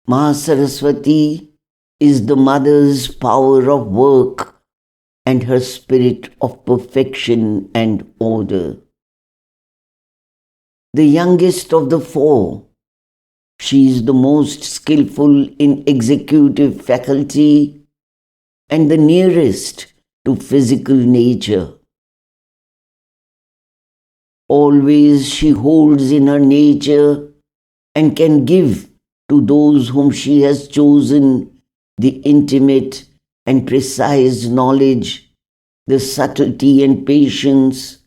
Mahasaraswati is the mother's power of work and her spirit of perfection and order. The youngest of the four, she is the most skillful in executive faculty and the nearest to physical nature. Always she holds in her nature and can give to those whom she has chosen the intimate and precise knowledge, the subtlety and patience,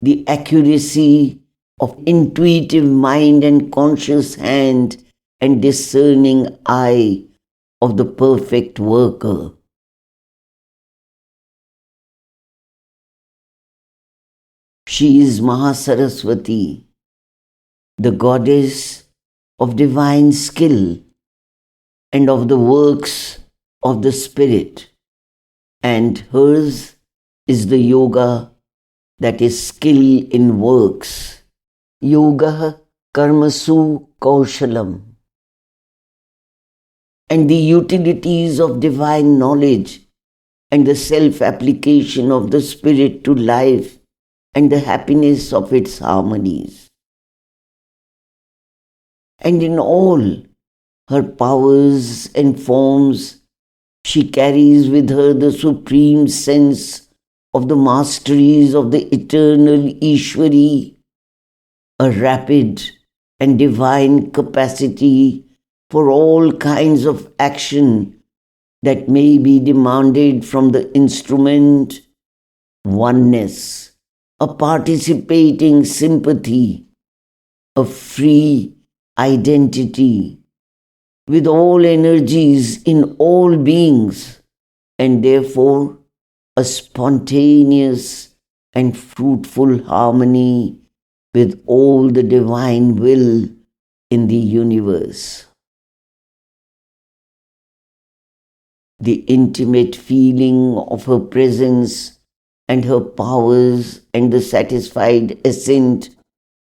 the accuracy of intuitive mind and conscious hand and discerning eye of the perfect worker. She is Mahasaraswati, the goddess of divine skill and of the works of the spirit, and hers is the yoga that is skill in works. Yogaḥ, karmasu, kauśalam. And the utilities of divine knowledge and the self-application of the spirit to life and the happiness of its harmonies. And in all her powers and forms, she carries with her the supreme sense of the masteries of the eternal Ishwari, a rapid and divine capacity for all kinds of action that may be demanded from the instrument, oneness, a participating sympathy, a free identity with all energies in all beings, and therefore a spontaneous and fruitful harmony with all the divine will in the universe. The intimate feeling of her presence and her powers and the satisfied assent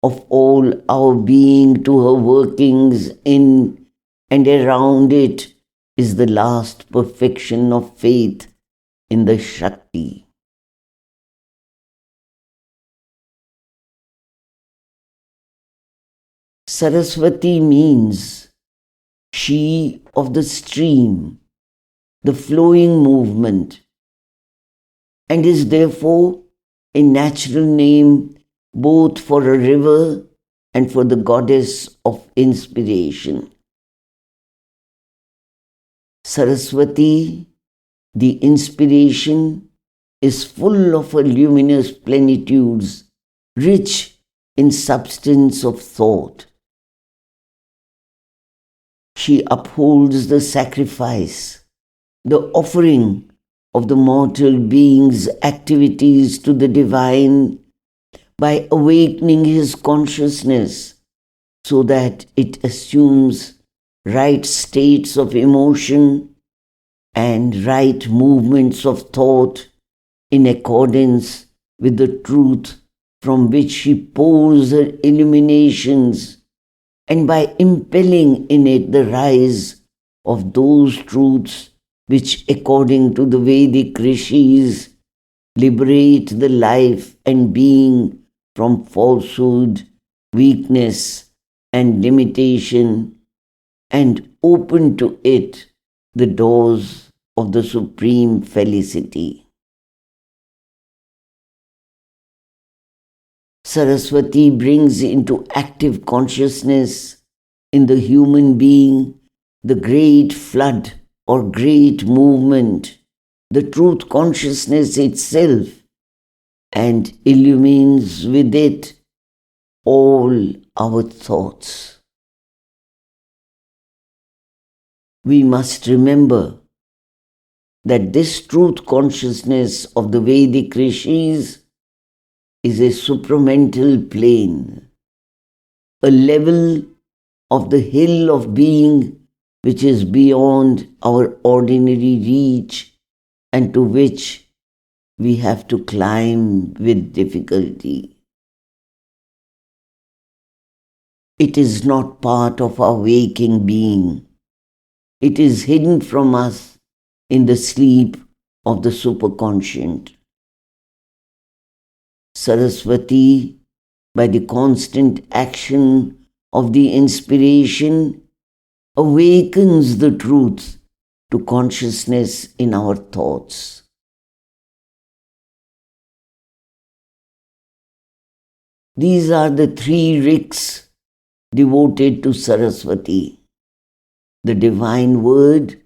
of all our being to her workings in and around it is the last perfection of faith in the Shakti. Saraswati means she of the stream, the flowing movement, and is therefore a natural name both for a river and for the goddess of inspiration. Saraswati, the inspiration, is full of her luminous plenitudes, rich in substance of thought. She upholds the sacrifice, the offering of the mortal being's activities to the divine by awakening his consciousness so that it assumes right states of emotion and right movements of thought in accordance with the truth from which she pours her illuminations, and by impelling in it the rise of those truths which, according to the Vedic rishis, liberate the life and being from falsehood, weakness, and limitation, and open to it the doors of the supreme felicity. Saraswati brings into active consciousness in the human being the great flood or great movement, the truth consciousness itself, and illumines with it all our thoughts. We must remember that this truth consciousness of the Vedic rishis is a supramental plane, a level of the hill of being which is beyond our ordinary reach and to which we have to climb with difficulty. It is not part of our waking being, It is hidden from us in the sleep of the superconscient. Saraswati, by the constant action of the inspiration, awakens the truth to consciousness in our thoughts. These are the three riks devoted to Saraswati, the divine word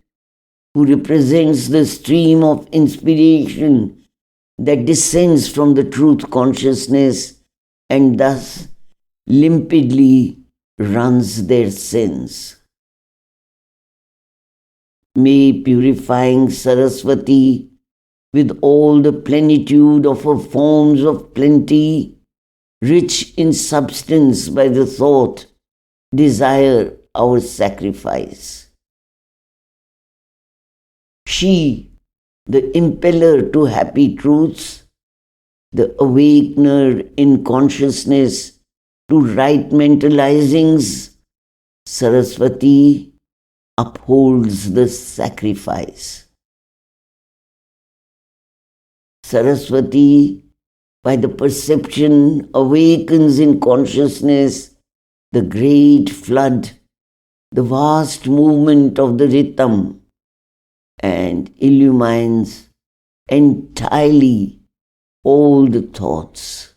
who represents the stream of inspiration that descends from the truth consciousness and thus limpidly runs their sins. May purifying Saraswati with all the plenitude of her forms of plenty, rich in substance by the thought, desire our sacrifice. She, the impeller to happy truths, the awakener in consciousness to right mentalizings, Saraswati upholds the sacrifice. Saraswati, by the perception, awakens in consciousness the great flood, the vast movement of the rhythm, and illumines entirely all the thoughts.